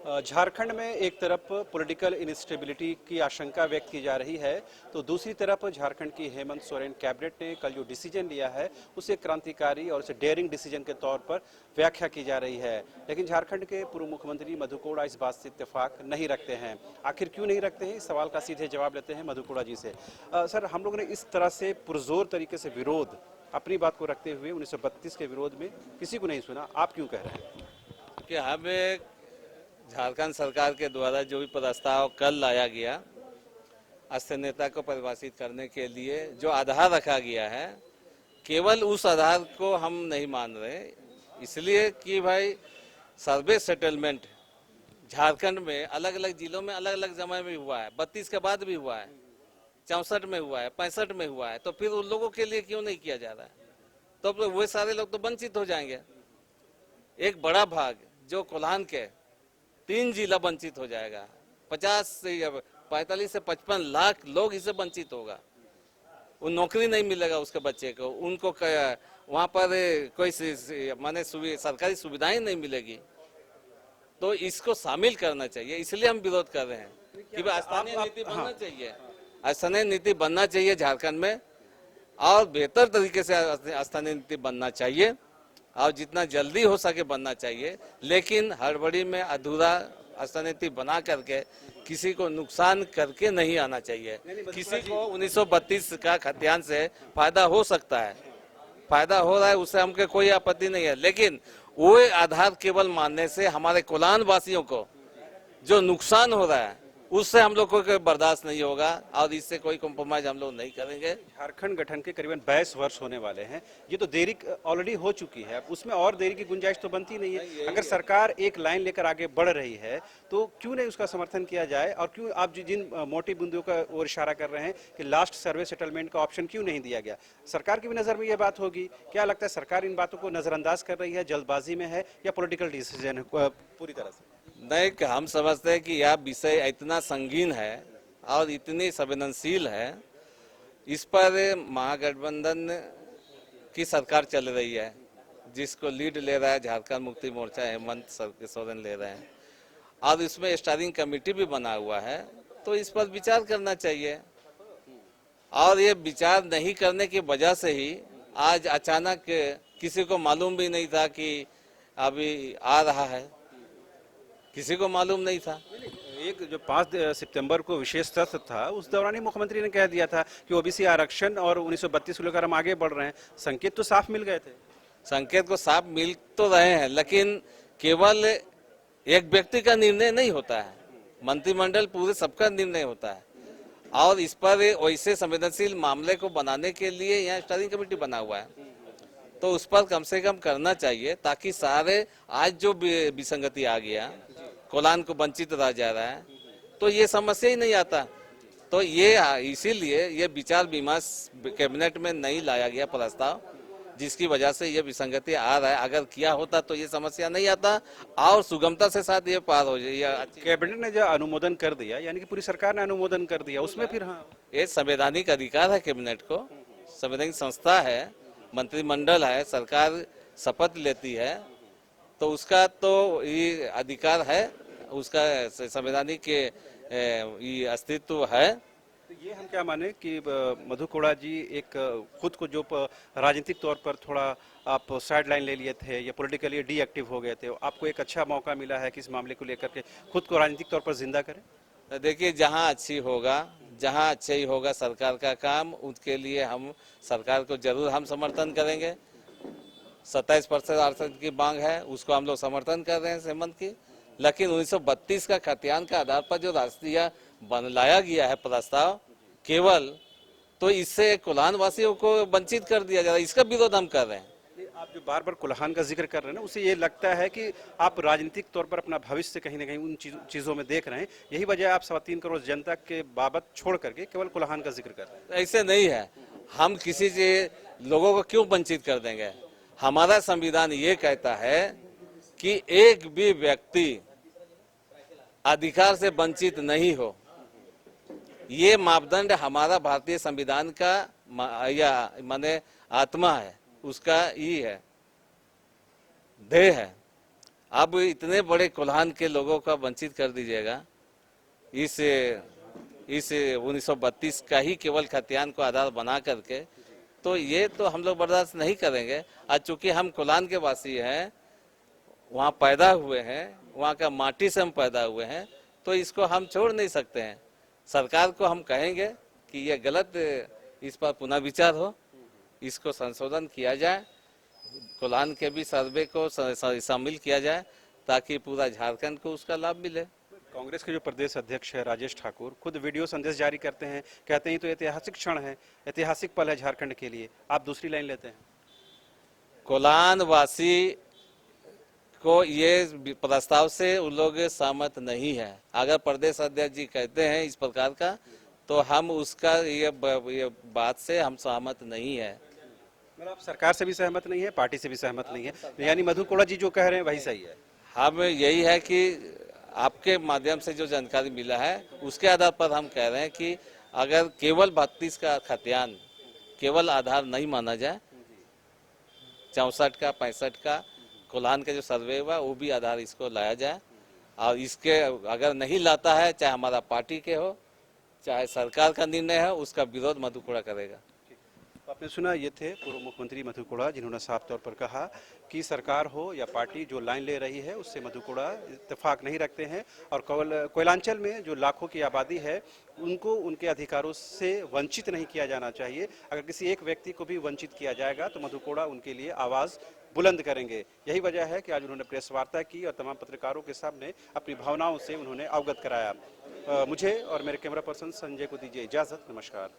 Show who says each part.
Speaker 1: झारखंड में एक तरफ पॉलिटिकल इंस्टेबिलिटी की आशंका व्यक्त की जा रही है, तो दूसरी तरफ झारखंड की हेमंत सोरेन कैबिनेट ने कल जो डिसीजन लिया है उसे क्रांतिकारी और उसे डेयरिंग डिसीजन के तौर पर व्याख्या की जा रही है। लेकिन झारखंड के पूर्व मुख्यमंत्री मधु कोड़ा इस बात से इत्तेफाक नहीं रखते हैं। आखिर क्यों नहीं रखते हैं, इस सवाल का सीधे जवाब लेते हैं मधु कोड़ा जी से। सर, हम लोगों ने इस तरह से पुरजोर तरीके से विरोध अपनी बात को रखते हुए 1932 के विरोध में किसी को नहीं सुना, आप क्यों कह रहे हैं?
Speaker 2: कि हमें झारखंड सरकार के द्वारा जो भी प्रस्ताव कल लाया गया अस्थिरता को परिभाषित करने के लिए जो आधार रखा गया है, केवल उस आधार को हम नहीं मान रहे, इसलिए कि भाई सर्वे सेटलमेंट झारखंड में अलग अलग जिलों में अलग अलग समय में हुआ है, 32 के बाद भी हुआ है, 64 में हुआ है, 65 में हुआ है, तो फिर उन लोगों के लिए क्यों नहीं किया जा रहा है? तो वे सारे लोग तो वंचित हो जाएंगे। एक बड़ा भाग जो कोल्हान के 3 जिला वंचित हो जाएगा, 45 से 55 लाख लोग इससे वंचित होगा। वो नौकरी नहीं मिलेगा उसके बच्चे को, उनको वहाँ पर कोई माने सरकारी सुविधाएं नहीं मिलेगी। तो इसको शामिल करना चाहिए, इसलिए हम विरोध कर रहे हैं कि स्थानीय नीति बनना चाहिए, स्थानीय नीति बनना चाहिए झारखंड में, और बेहतर तरीके से स्थानीय नीति बनना चाहिए और जितना जल्दी हो सके बनना चाहिए। लेकिन हड़बड़ी में अधूरा स्थानीय नीति बना करके किसी को नुकसान करके नहीं आना चाहिए। किसी को 1932 का खतियान से फायदा हो सकता है, फायदा हो रहा है, उससे हमको कोई आपत्ति नहीं है, लेकिन वो आधार केवल मानने से हमारे कोल्हान वासियों को जो नुकसान हो रहा है उससे हम लोग को बर्दाश्त नहीं होगा और इससे कोई कॉम्प्रोमाइज हम लोग नहीं करेंगे।
Speaker 1: झारखंड गठन के करीबन 22 वर्ष होने वाले हैं, ये तो देरी ऑलरेडी हो चुकी है, उसमें और देरी की गुंजाइश तो बनती नहीं है। अगर सरकार एक लाइन लेकर आगे बढ़ रही है तो क्यों नहीं उसका समर्थन किया जाए, और क्यों आप जिन मोटी बिंदुओं का ओर इशारा कर रहे हैं कि लास्ट सर्वे सेटलमेंट का ऑप्शन क्यों नहीं दिया गया? सरकार की भी नजर में ये बात होगी, क्या लगता है सरकार इन बातों को नजरअंदाज कर रही है, जल्दबाजी में है, या पॉलिटिकल डिसीजन है पूरी तरह से?
Speaker 2: नहीं, हम समझते हैं कि यह विषय इतना संगीन है और इतनी संवेदनशील है, इस पर महागठबंधन की सरकार चल रही है, जिसको लीड ले रहा है झारखंड मुक्ति मोर्चा, हेमंत सोरेन ले रहे हैं, और इसमें स्टीयरिंग कमेटी भी बना हुआ है, तो इस पर विचार करना चाहिए। और ये विचार नहीं करने की वजह से ही आज अचानक किसी को मालूम भी नहीं था कि अभी आ रहा है, किसी को मालूम नहीं था।
Speaker 1: एक जो 5 सितंबर को विशेष सत्र था, उस दौरान ही मुख्यमंत्री ने कह दिया था कि ओबीसी आरक्षण और 1932 को लेकर हम आगे बढ़ रहे हैं। संकेत तो साफ मिल गए थे।
Speaker 2: संकेत को साफ मिल तो रहे हैं, लेकिन केवल एक व्यक्ति का निर्णय नहीं होता है, मंत्रिमंडल पूरे सबका निर्णय होता है, और इस पर वैसे संवेदनशील मामले को बनाने के लिए यहाँ स्टीयरिंग कमेटी बना हुआ है, तो उस पर कम से कम करना चाहिए, ताकि सारे आज जो विसंगति आ गया, कोल्हान को वंचित रह जा रहा है, तो ये समस्या ही नहीं आता। तो ये इसीलिए ये विचार विमर्श कैबिनेट में नहीं लाया गया प्रस्ताव, जिसकी वजह से ये विसंगति आ रहा है। अगर किया होता तो ये समस्या नहीं आता और सुगमता से साथ ये पार हो जाए।
Speaker 1: कैबिनेट ने जो अनुमोदन कर दिया, यानी कि पूरी सरकार ने अनुमोदन कर दिया, उसमें फिर हाँ,
Speaker 2: ये संवैधानिक अधिकार है कैबिनेट को, संवैधानिक संस्था है, मंत्रिमंडल है, सरकार शपथ लेती है, तो उसका तो ये अधिकार है, उसका संवैधानिक ये अस्तित्व है।
Speaker 1: तो ये हम क्या माने कि मधु कोड़ा जी एक खुद को जो राजनीतिक तौर पर थोड़ा आप साइड लाइन ले लिए थे या पॉलिटिकली डीएक्टिव हो गए थे, आपको एक अच्छा मौका मिला है कि इस मामले को लेकर के खुद को राजनीतिक तौर पर जिंदा करें?
Speaker 2: देखिए, जहां अच्छी होगा, जहां अच्छा ही होगा सरकार का काम, उसके लिए हम सरकार को जरूर हम समर्थन करेंगे। 27% आरक्षण की मांग है, उसको हम लोग समर्थन कर रहे हैं हेमंत की, लेकिन 1932 का खतियान का आधार पर जो राष्ट्रीय लाया गया है प्रस्ताव केवल, तो इससे कोल्हान वासियों को वंचित कर दिया जा रहा है, इसका विरोध हम कर रहे हैं।
Speaker 1: आप जो बार बार कोल्हान का जिक्र कर रहे हैं ना, उसे ये लगता है कि आप राजनीतिक तौर पर अपना भविष्य कहीं ना कहीं उन चीजों में देख रहे हैं, यही वजह आप 3.25 करोड़ जनता के बाबत छोड़ करके केवल कोल्हान का जिक्र कर रहे हैं?
Speaker 2: ऐसे नहीं है, हम किसी से लोगों को क्यों वंचित कर देंगे? हमारा संविधान ये कहता है कि एक भी व्यक्ति अधिकार से वंचित नहीं हो, ये मापदंड हमारा भारतीय संविधान का या माने आत्मा है, उसका ही है, ध्येय है। अब इतने बड़े कोल्हान के लोगों का वंचित कर दीजिएगा इस 1932 का ही केवल खतियान को आधार बना करके, तो ये तो हम लोग बर्दाश्त नहीं करेंगे। आज चूंकि हम कोल्हान के वासी हैं, वहाँ पैदा हुए हैं, वहाँ का माटी से हम पैदा हुए हैं, तो इसको हम छोड़ नहीं सकते हैं। सरकार को हम कहेंगे कि ये गलत, इस पर पुनः विचार हो, इसको संशोधन किया जाए, कोल्हान के भी सर्वे को शामिल किया जाए ताकि पूरा झारखंड को उसका लाभ मिले।
Speaker 1: कांग्रेस के जो प्रदेश अध्यक्ष है राजेश ठाकुर खुद वीडियो संदेश जारी करते हैं, कहते हैं तो ऐतिहासिक क्षण है, ऐतिहासिक पल है झारखंड के लिए। आप दूसरी लाइन लेते हैं।
Speaker 2: कोल्हान वासी को ये प्रस्ताव से उन लोग सहमत नहीं है। अगर प्रदेश अध्यक्ष जी कहते हैं इस प्रकार का, तो हम उसका ये बात से हम सहमत नहीं है।
Speaker 1: मतलब आप सरकार से भी सहमत नहीं है, पार्टी से भी सहमत नहीं है, यानी मधु कोड़ा जी जो कह रहे हैं वही सही है।
Speaker 2: हम यही है कि आपके माध्यम से जो जानकारी मिला है उसके आधार पर हम कह रहे हैं कि अगर केवल 32 का खतियान केवल आधार नहीं माना जाए, 64 का 65 का कोल्हान का जो सर्वे हुआ वो भी आधार इसको लाया जाए, और इसके अगर नहीं लाता है, चाहे हमारा पार्टी के हो चाहे सरकार का निर्णय है, उसका विरोध मधु कोड़ा करेगा।
Speaker 1: आपने सुना, ये थे पूर्व मुख्यमंत्री मधु कोड़ा, जिन्होंने साफ तौर पर कहा कि सरकार हो या पार्टी जो लाइन ले रही है उससे मधु कोड़ा इत्तेफाक नहीं रखते हैं, और कोयलांचल में जो लाखों की आबादी है उनको उनके अधिकारों से वंचित नहीं किया जाना चाहिए। अगर किसी एक व्यक्ति को भी वंचित किया जाएगा तो मधु कोड़ा उनके लिए आवाज़ बुलंद करेंगे। यही वजह है कि आज उन्होंने प्रेस वार्ता की और तमाम पत्रकारों के सामने अपनी भावनाओं से उन्होंने अवगत कराया। मुझे और मेरे कैमरा पर्सन संजय को दीजिए इजाज़त। नमस्कार।